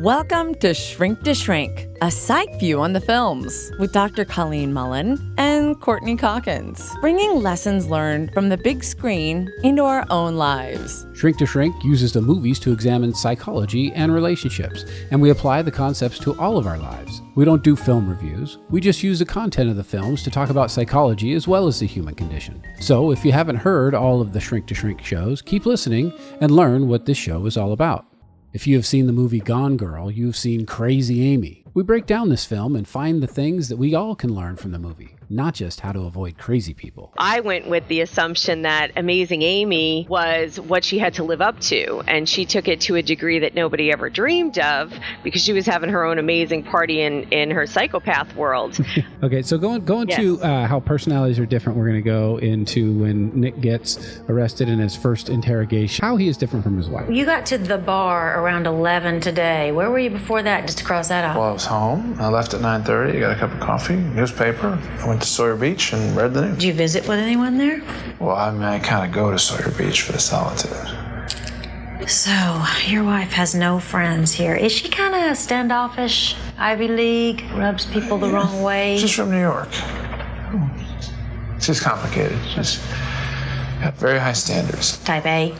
Welcome to Shrink to Shrink, a psych view on the films with Dr. Colleen Mullen and Courtney Calkins, bringing lessons learned from the big screen into our own lives. Shrink to Shrink uses the movies to examine psychology and relationships, and we apply the concepts to all of our lives. We don't do film reviews. We just use the content of the films to talk about psychology as well as the human condition. So if you haven't heard all of the Shrink to Shrink shows, keep listening and learn what this show is all about. If you have seen the movie Gone Girl, you've seen Crazy Amy. We break down this film and find the things that we all can learn from the movie, not just how to avoid crazy people. I went with the assumption that Amazing Amy was what she had to live up to, and she took it to a degree that nobody ever dreamed of because she was having her own amazing party in her psychopath world. Okay, so going Yes. to how personalities are different, we're going to go into when Nick gets arrested in his first interrogation, how he is different from his wife. You got to the bar around 11 today. Where were you before that, just to cross that off? Well, I was home. I left at 9:30. I got a cup of coffee, newspaper. I went to Sawyer Beach and read the news. Did you visit with anyone there? Well, I kind of go to Sawyer Beach for the solitude. So, your wife has no friends here. Is she kind of standoffish, Ivy League, rubs people the wrong way? She's from New York. She's complicated. She's got very high standards. Type A?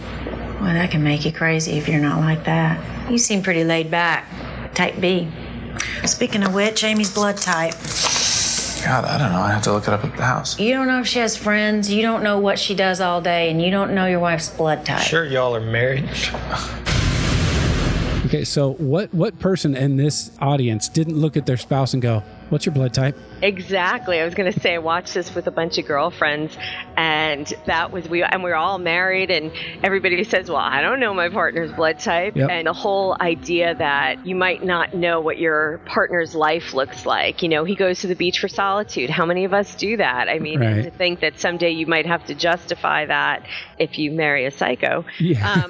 Well, that can make you crazy if you're not like that. You seem pretty laid back. Type B. Speaking of which, Amy's blood type. God, I don't know. I have to look it up at the house. You don't know if she has friends, you don't know what she does all day, and you don't know your wife's blood type. Sure, y'all are married. Okay, so what person in this audience didn't look at their spouse and go, "What's your blood type?" Exactly. I was going to say I watched this with a bunch of girlfriends, and we're all married, and everybody says, well, I don't know my partner's blood type. Yep. And the whole idea that you might not know what your partner's life looks like. You know, he goes to the beach for solitude. How many of us do that? I mean, Right. to think that someday you might have to justify that if you marry a psycho. Yeah.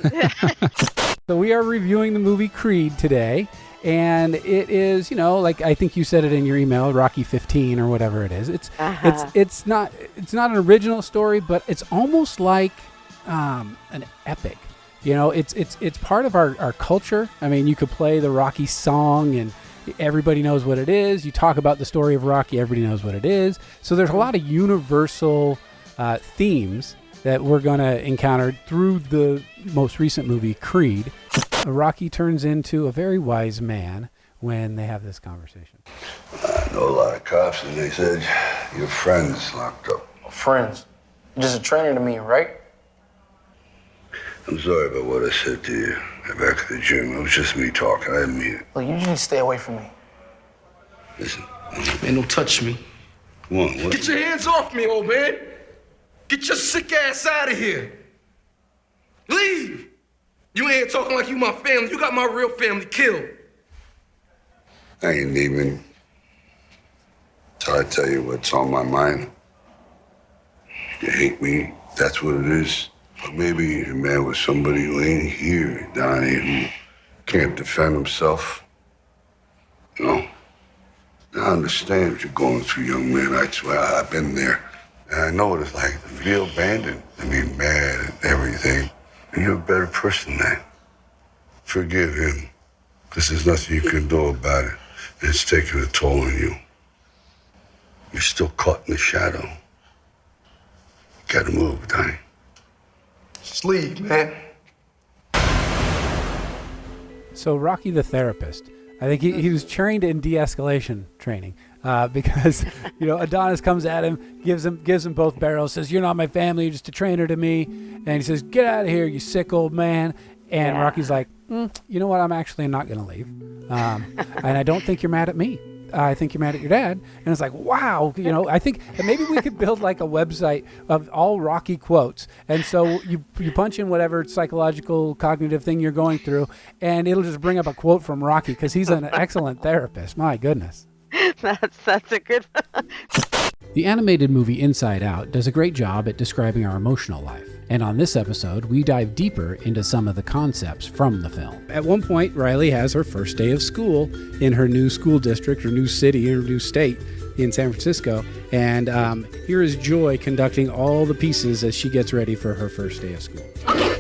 So we are reviewing the movie Creed today, and it is, like I think you said it in your email, Rocky 15 or whatever it is. It's not an original story, but it's almost like an epic. It's part of our culture. I mean, you could play the Rocky song and everybody knows what it is. You talk about the story of Rocky, everybody knows what it is. So there's a lot of universal themes that we're going to encounter through the most recent movie, Creed. Rocky turns into a very wise man when they have this conversation. I know a lot of cops, and they said your friend's locked up. Friends. You're just a trainer to me, right? I'm sorry about what I said to you back at the gym. It was just me talking. I didn't mean it. Well, you need to stay away from me. Listen. Man, don't touch me. Come on, what? Get your hands off me, old man. Get your sick ass out of here. Leave. You ain't here talking like you my family. You got my real family killed. I ain't leaving till I tell you what's on my mind. You hate me, that's what it is. Or maybe you're mad with somebody who ain't here, Donnie, who can't defend himself. I understand what you're going through, young man. I swear I've been there. And I know what it's like to feel abandoned and be mad and everything. And you're a better person than that. Forgive him, because there's nothing you can do about it. And it's taking a toll on you. You're still caught in the shadow. You gotta move, Donnie. Just leave, man. So Rocky the therapist, I think he was trained in de-escalation training because, Adonis comes at him, gives him both barrels, says, "You're not my family, you're just a trainer to me." And he says, "Get out of here, you sick old man." And Rocky's like, "You know what? I'm actually not going to leave. And I don't think you're mad at me. I think you're mad at your dad." And it's like, wow, I think that maybe we could build like a website of all Rocky quotes. And so you punch in whatever psychological cognitive thing you're going through, and it'll just bring up a quote from Rocky because he's an excellent therapist. My goodness. That's a good one. The animated movie Inside Out does a great job at describing our emotional life. And on this episode, we dive deeper into some of the concepts from the film. At one point, Riley has her first day of school in her new school district, or new city, or new state in San Francisco. And here is Joy conducting all the pieces as she gets ready for her first day of school. Okay,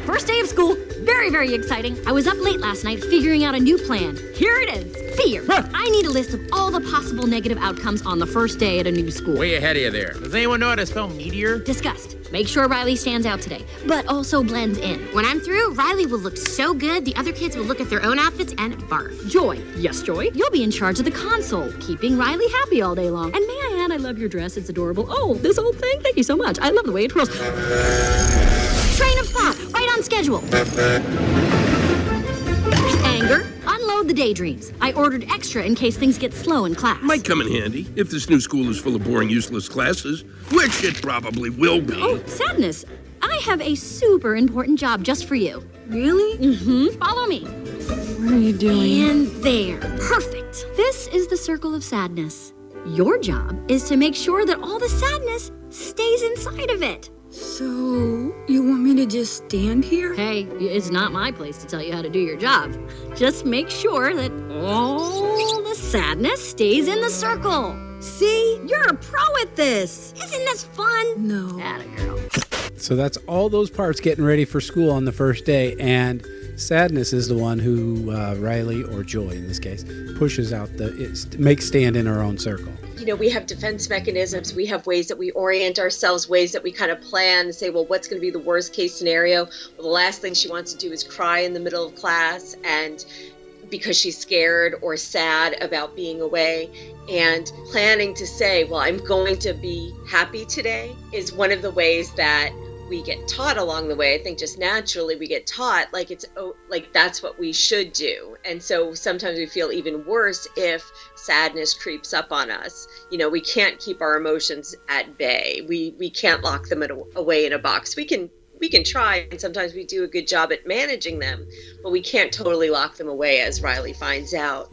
first day of school, very very, very exciting. I was up late last night figuring out a new plan. Here it is. Fear. I need a list of all the possible negative outcomes on the first day at a new school. Way ahead of you there. Does anyone know how to spell meteor? Disgust. Make sure Riley stands out today, but also blends in. When I'm through, Riley will look so good, the other kids will look at their own outfits and barf. Joy. Yes, Joy. You'll be in charge of the console, keeping Riley happy all day long. And may I add, I love your dress. It's adorable. Oh, this old thing? Thank you so much. I love the way it twirls. Train of thought. Right on schedule. Anger. Unload the daydreams. I ordered extra in case things get slow in class. Might come in handy if this new school is full of boring, useless classes, which it probably will be. Oh, sadness. I have a super important job just for you. Really? Mm-hmm. Follow me. What are you doing? And there. Perfect. This is the circle of sadness. Your job is to make sure that all the sadness stays inside of it. So, you want me to just stand here? Hey, it's not my place to tell you how to do your job. Just make sure that all the sadness stays in the circle. See? You're a pro at this. Isn't this fun? No. Atta girl. So that's all those parts getting ready for school on the first day, and sadness is the one who Riley, or Joy in this case, pushes out makes stand in her own circle. You know, we have defense mechanisms. We have ways that we orient ourselves, ways that we kind of plan and say, well, what's going to be the worst case scenario? Well, the last thing she wants to do is cry in the middle of class, and because she's scared or sad about being away. And planning to say, well, I'm going to be happy today is one of the ways that we get taught along the way. I think just naturally we get taught like that's what we should do. And so sometimes we feel even worse if sadness creeps up on us. You know, we can't keep our emotions at bay. We can't lock them away in a box. We can try, and sometimes we do a good job at managing them, but we can't totally lock them away, as Riley finds out.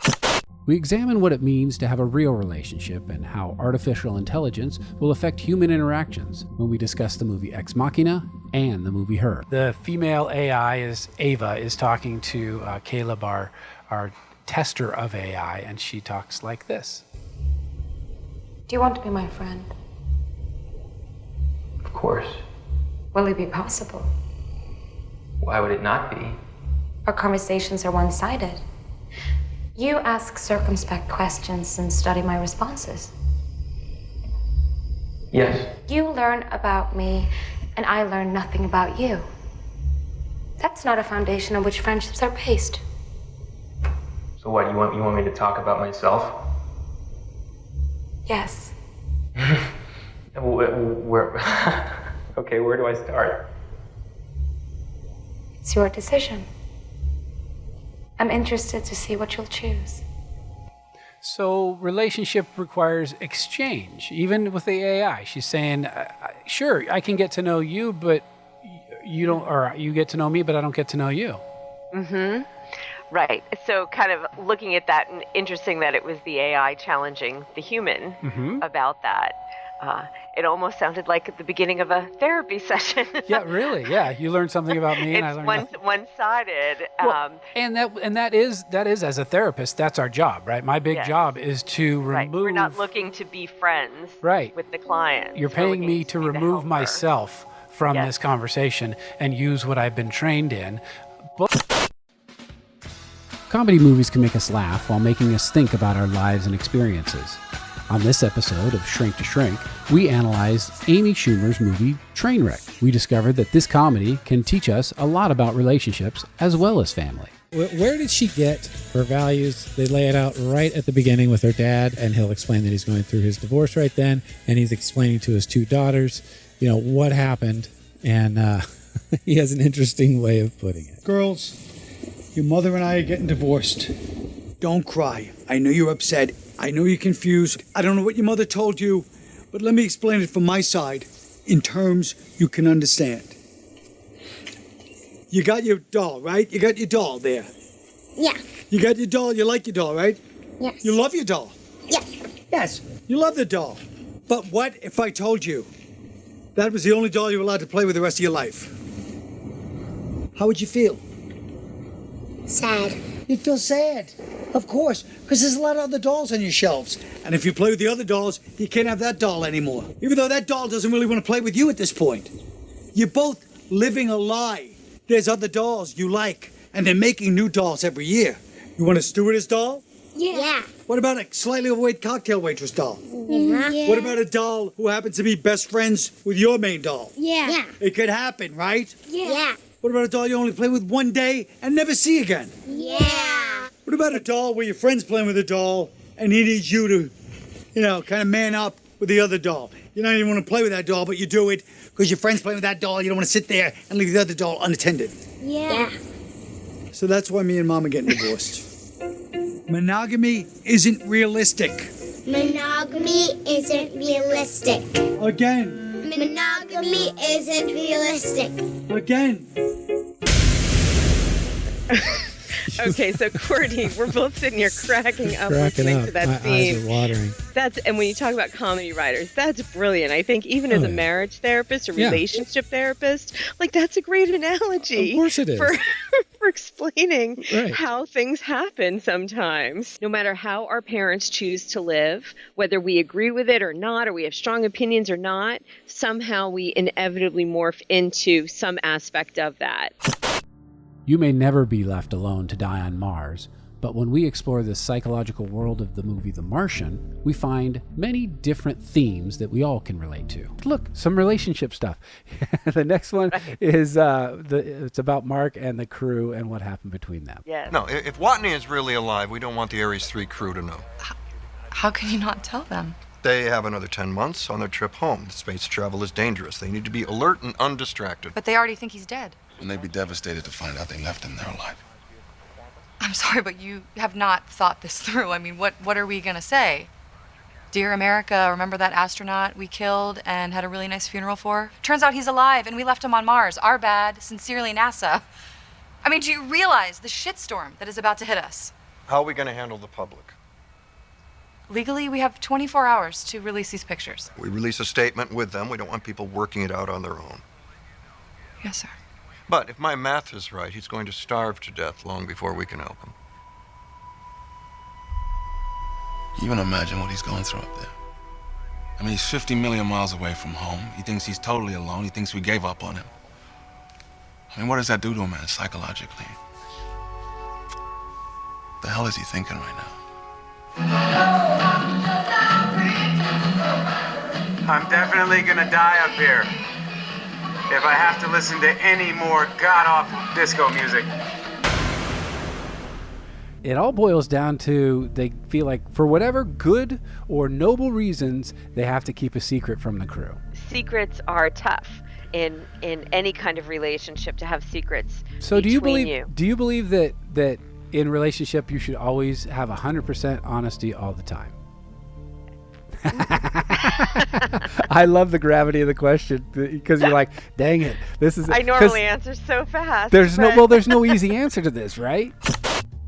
We examine what it means to have a real relationship and how artificial intelligence will affect human interactions when we discuss the movie Ex Machina and the movie Her. The female AI Ava is talking to Caleb, our tester of AI, and she talks like this. Do you want to be my friend? Of course. Will it be possible? Why would it not be? Our conversations are one-sided. You ask circumspect questions and study my responses. Yes. You learn about me, and I learn nothing about you. That's not a foundation on which friendships are based. So what, you want me to talk about myself? Yes. Where okay, where do I start? It's your decision. I'm interested to see what you'll choose. So relationship requires exchange, even with the AI. She's saying, sure, I can get to know you, but you don't, or you get to know me, but I don't get to know you. Mm-hmm. Right. So kind of looking at that, and interesting that it was the AI challenging the human about that. It almost sounded like the beginning of a therapy session. Yeah, really. Yeah, you learned something about me, and I learned one-sided. Well, and that is as a therapist, that's our job, right? My big job is to remove. Right. We're not looking to be friends. Right. With the client. You're paying me to remove myself from this conversation and use what I've been trained in. Comedy movies can make us laugh while making us think about our lives and experiences. On this episode of Shrink to Shrink, we analyzed Amy Schumer's movie Trainwreck. We discovered that this comedy can teach us a lot about relationships as well as family. Where did she get her values? They lay it out right at the beginning with her dad, and he'll explain that he's going through his divorce right then, and he's explaining to his two daughters, you know, what happened, and he has an interesting way of putting it. Girls, your mother and I are getting divorced. Don't cry. I know you're upset. I know you're confused. I don't know what your mother told you, but let me explain it from my side in terms you can understand. You got your doll, right? You got your doll there. Yeah. You got your doll. You like your doll, right? Yes. You love your doll. Yeah. Yes. You love the doll. But what if I told you that was the only doll you were allowed to play with the rest of your life? How would you feel? Sad. You'd feel sad, of course, because there's a lot of other dolls on your shelves. And if you play with the other dolls, you can't have that doll anymore. Even though that doll doesn't really want to play with you at this point. You're both living a lie. There's other dolls you like, and they're making new dolls every year. You want a stewardess doll? Yeah. What about a slightly overweight cocktail waitress doll? Yeah. What about a doll who happens to be best friends with your main doll? Yeah. It could happen, right? Yeah. What about a doll you only play with one day and never see again? Yeah. What about a doll where your friend's playing with a doll and he needs you to, kind of man up with the other doll? You don't even want to play with that doll, but you do it because your friend's playing with that doll. You don't want to sit there and leave the other doll unattended. Yeah. So that's why me and Mom are getting divorced. Monogamy isn't realistic. Monogamy isn't realistic. Again. Monogamy isn't realistic. Again. Okay, so Courtney, we're both sitting here cracking up listening to that My scene. eyes are watering. And when you talk about comedy writers, that's brilliant. I think even as a marriage therapist or relationship therapist, that's a great analogy. Of course it is. For explaining how things happen sometimes. No matter how our parents choose to live, whether we agree with it or not, or we have strong opinions or not, somehow we inevitably morph into some aspect of that. You may never be left alone to die on Mars, but when we explore the psychological world of the movie The Martian, we find many different themes that we all can relate to. Look, some relationship stuff. The next one is it's about Mark and the crew and what happened between them. Yes. No, if Watney is really alive, we don't want the Ares 3 crew to know. How can you not tell them? They have another 10 months on their trip home. Space travel is dangerous. They need to be alert and undistracted. But they already think he's dead. And they'd be devastated to find out they left him there alive. I'm sorry, but you have not thought this through. I mean, what are we going to say? Dear America, remember that astronaut we killed and had a really nice funeral for? Turns out he's alive and we left him on Mars. Our bad. Sincerely, NASA. I mean, do you realize the shitstorm that is about to hit us? How are we going to handle the public? Legally, we have 24 hours to release these pictures. We release a statement with them. We don't want people working it out on their own. Yes, sir. But if my math is right, he's going to starve to death long before we can help him. You even imagine what he's going through up there. I mean, he's 50 million miles away from home. He thinks he's totally alone. He thinks we gave up on him. I mean, what does that do to a man psychologically? What the hell is he thinking right now? I'm definitely gonna die up here if I have to listen to any more god-awful disco music. It all boils down to they feel like for whatever good or noble reasons, they have to keep a secret from the crew. Secrets are tough in any kind of relationship, to have secrets. So do you believe that in relationship you should always have 100% honesty all the time? I love the gravity of the question because you're like, dang it, this is. I normally answer so fast. There's no easy answer to this, right?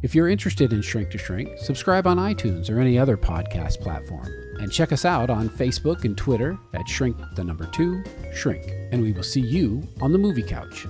If you're interested in Shrink to Shrink, subscribe on iTunes or any other podcast platform, and check us out on Facebook and Twitter at Shrink2Shrink, and we will see you on the movie couch.